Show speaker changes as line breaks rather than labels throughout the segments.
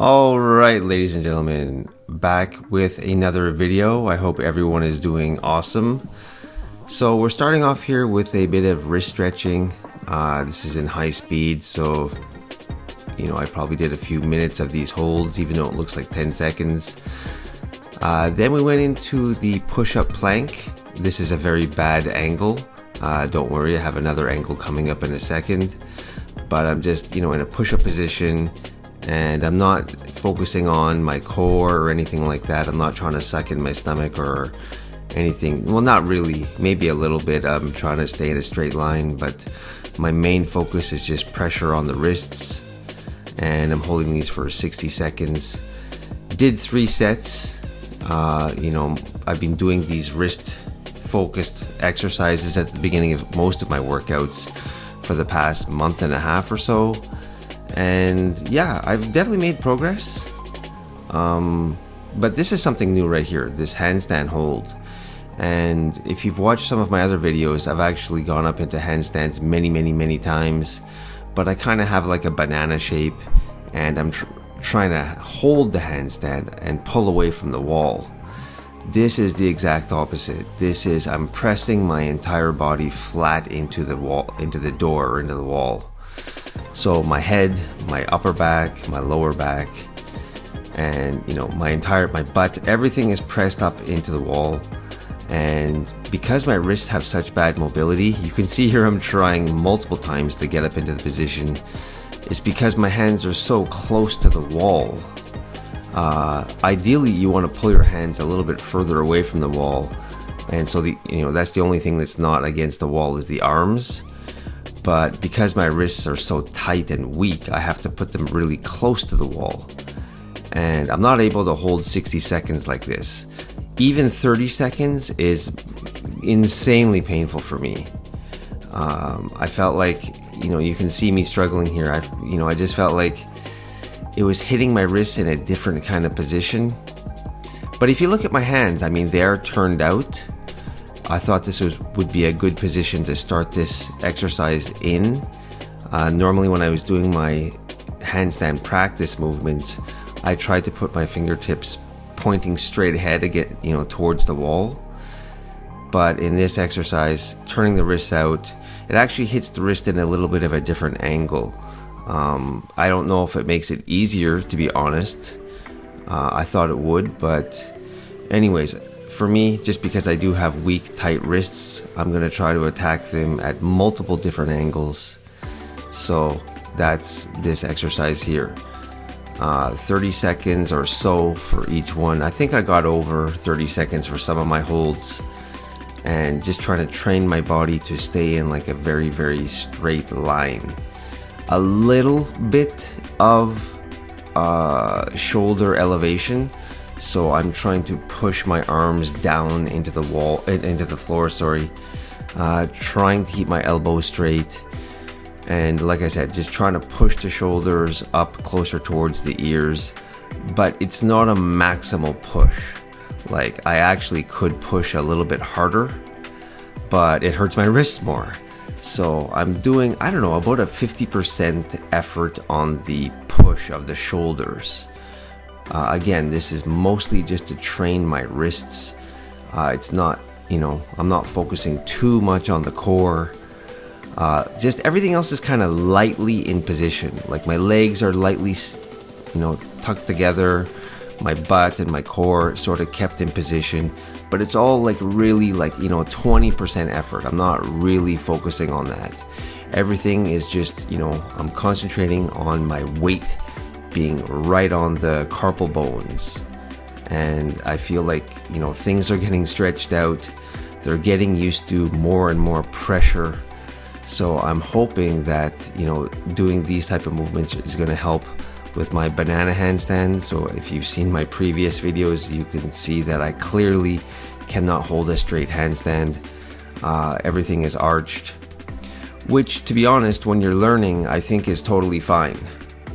All right, ladies and gentlemen, back with another video. I hope everyone is doing awesome. So we're starting off here with a bit of wrist stretching. This is in high speed, so I probably did a few minutes of these holds, even though it looks like 10 seconds. Then we went into the push-up plank. This is a very bad angle. Don't worry, I have another angle coming up in a second. But I'm just, in a push-up position, and I'm not focusing on my core or anything like that. I'm not trying to suck in my stomach or anything. Well, not really, maybe a little bit. I'm trying to stay in a straight line, but my main focus is just pressure on the wrists, and I'm holding these for 60 seconds. Did 3 sets. I've been doing these wrist focused exercises at the beginning of most of my workouts for the past month and a half or so. And yeah, I've definitely made progress. But this is something new right here, this handstand hold. And if you've watched some of my other videos, I've actually gone up into handstands many times. But I kind of have like a banana shape, and I'm trying to hold the handstand and pull away from the wall. This is the exact opposite. I'm pressing my entire body flat into the wall, into the door, or into the wall. So my head, my upper back, my lower back, and my butt, everything is pressed up into the wall. And because my wrists have such bad mobility, you can see here I'm trying multiple times to get up into the position. It's because my hands are so close to the wall. Ideally, you want to pull your hands a little bit further away from the wall, and so that's the only thing that's not against the wall is the arms. But because my wrists are so tight and weak, I have to put them really close to the wall, and I'm not able to hold 60 seconds like this. Even 30 seconds is insanely painful for me. I felt like, you can see me struggling here. I just felt like it was hitting my wrists in a different kind of position. But if you look at my hands, they're turned out. I thought this would be a good position to start this exercise in. Normally when I was doing my handstand practice movements, I tried to put my fingertips pointing straight ahead again, towards the wall. But in this exercise, turning the wrists out, it actually hits the wrist in a little bit of a different angle. I don't know if it makes it easier, to be honest. I thought it would, but anyways, for me, just because I do have weak, tight wrists, I'm going to try to attack them at multiple different angles. So that's this exercise here. 30 seconds or so for each one. I think I got over 30 seconds for some of my holds, and just trying to train my body to stay in like a very straight line. A little bit of shoulder elevation, so I'm trying to push my arms down into the floor, trying to keep my elbows straight. And like I said, just trying to push the shoulders up closer towards the ears, but it's not a maximal push. Like, I actually could push a little bit harder, but it hurts my wrists more. So I'm doing, about a 50% effort on the push of the shoulders. Again, this is mostly just to train my wrists. It's not, I'm not focusing too much on the core. Just everything else is kind of lightly in position. Like my legs are lightly, tucked together. My butt and my core sort of kept in position. But it's all like really 20% effort. I'm not really focusing on that. Everything is just, I'm concentrating on my weight being right on the carpal bones. And I feel like, things are getting stretched out. They're getting used to more and more pressure. So I'm hoping that, doing these type of movements is going to help with my banana handstand. So if you've seen my previous videos, you can see that I clearly cannot hold a straight handstand. Everything is arched, which, to be honest, when you're learning, I think is totally fine.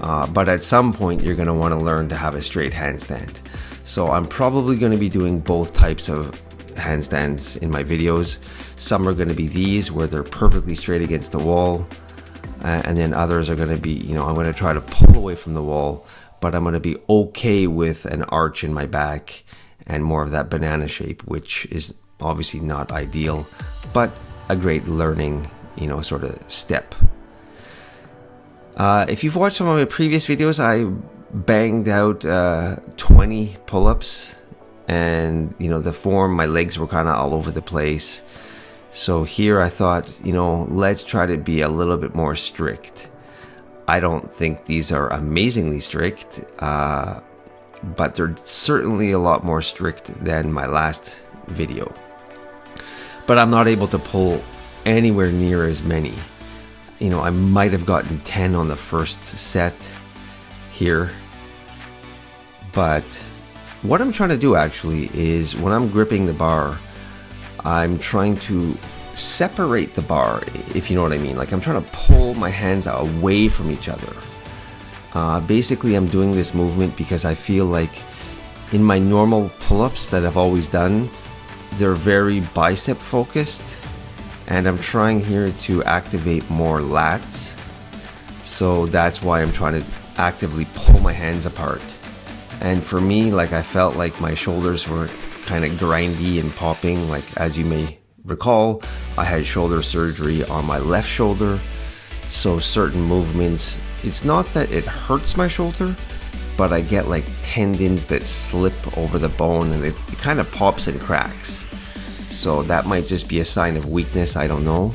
But at some point, you're going to want to learn to have a straight handstand. So I'm probably going to be doing both types of handstands in my videos. Some are going to be these, where they're perfectly straight against the wall. And then others are going to be, I'm going to try to pull away from the wall, but I'm going to be okay with an arch in my back and more of that banana shape, which is obviously not ideal, but a great learning, sort of step. If you've watched some of my previous videos, I banged out 20 pull-ups, and the form, my legs were kind of all over the place. So here I thought, let's try to be a little bit more strict. I don't think these are amazingly strict, but they're certainly a lot more strict than my last video. But I'm not able to pull anywhere near as many. I might have gotten 10 on the first set here. But what I'm trying to do actually is, when I'm gripping the bar, I'm trying to separate the bar, if you know what I mean. Like, I'm trying to pull my hands away from each other. Basically, I'm doing this movement because I feel like in my normal pull-ups that I've always done, they're very bicep focused, and I'm trying here to activate more lats. So that's why I'm trying to actively pull my hands apart. And for me, like, I felt like my shoulders were kind of grindy and popping. Like, as you may recall, I had shoulder surgery on my left shoulder, so certain movements, it's not that it hurts my shoulder, but I get like tendons that slip over the bone, and it kind of pops and cracks. So that might just be a sign of weakness, I don't know.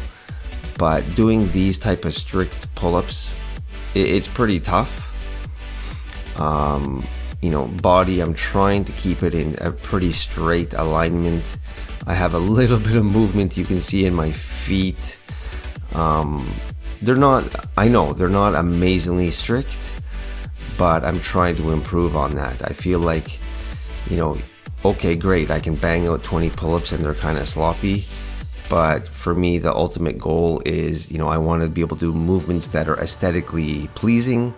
But doing these type of strict pull-ups, it's pretty tough. Body, I'm trying to keep it in a pretty straight alignment. I have a little bit of movement you can see in my feet. They're not amazingly strict, but I'm trying to improve on that. I feel like, okay, great, I can bang out 20 pull-ups and they're kind of sloppy. But for me, the ultimate goal is, I want to be able to do movements that are aesthetically pleasing,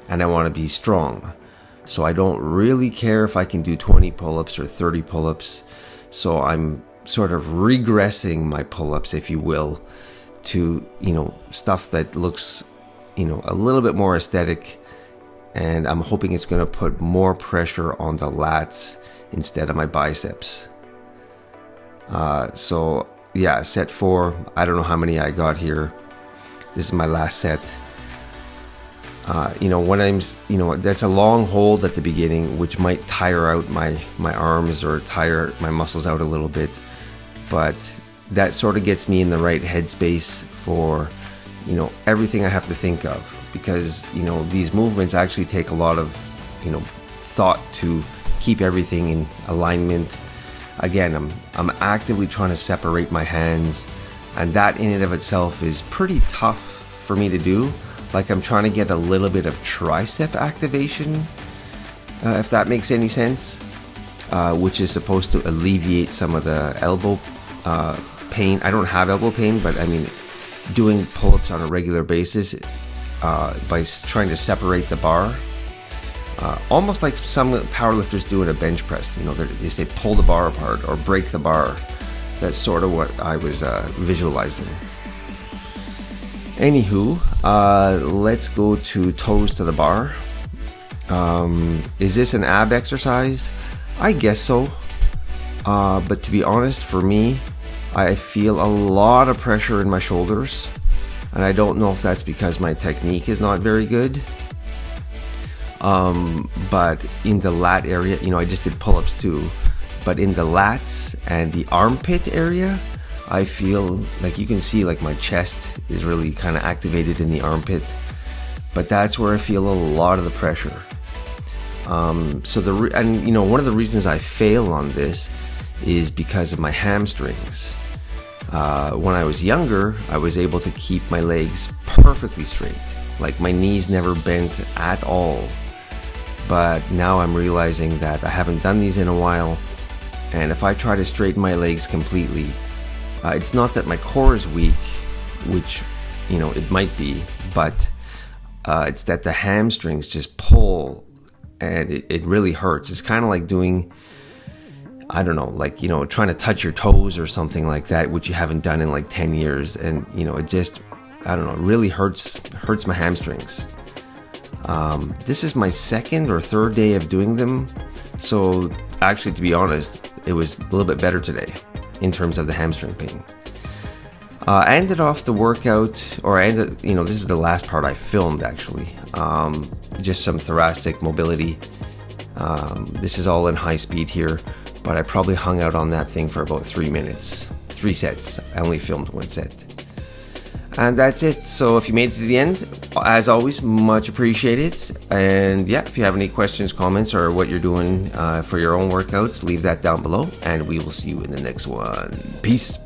and I want to be strong. So I don't really care if I can do 20 pull-ups or 30 pull-ups. So I'm sort of regressing my pull-ups, if you will, to, stuff that looks, a little bit more aesthetic. And I'm hoping it's going to put more pressure on the lats instead of my biceps. So yeah, set 4. I don't know how many I got here. This is my last set. When I'm, that's a long hold at the beginning, which might tire out my arms or tire my muscles out a little bit. But that sort of gets me in the right headspace for, everything I have to think of. Because, these movements actually take a lot of, thought to keep everything in alignment. Again, I'm actively trying to separate my hands, and that in and of itself is pretty tough for me to do. Like, I'm trying to get a little bit of tricep activation, if that makes any sense, which is supposed to alleviate some of the elbow pain. I don't have elbow pain, but I mean, doing pull-ups on a regular basis by trying to separate the bar, almost like some powerlifters do in a bench press. They say pull the bar apart or break the bar. That's sort of what I was visualizing. Anywho, let's go to toes to the bar. Is this an ab exercise? I guess so. But to be honest, for me, I feel a lot of pressure in my shoulders. And I don't know if that's because my technique is not very good. But in the lat area, I just did pull-ups too. But in the lats and the armpit area, I feel like, you can see like my chest is really kind of activated in the armpit, but that's where I feel a lot of the pressure. One of the reasons I fail on this is because of my hamstrings. When I was younger, I was able to keep my legs perfectly straight, like my knees never bent at all. But now I'm realizing that I haven't done these in a while, and if I try to straighten my legs completely, it's not that my core is weak, which, it might be, but it's that the hamstrings just pull, and it really hurts. It's kind of like doing, I don't know, like, trying to touch your toes or something like that, which you haven't done in like 10 years. And, it just, I don't know, really hurts my hamstrings. This is my second or third day of doing them, so actually, to be honest, it was a little bit better today in terms of the hamstring pain. I ended off the workout, this is the last part I filmed actually, just some thoracic mobility. This is all in high speed here, but I probably hung out on that thing for about 3 minutes, 3 sets. I only filmed 1 set. And that's it. So if you made it to the end, as always, much appreciated. And yeah, if you have any questions, comments, or what you're doing for your own workouts, leave that down below, and we will see you in the next one. Peace.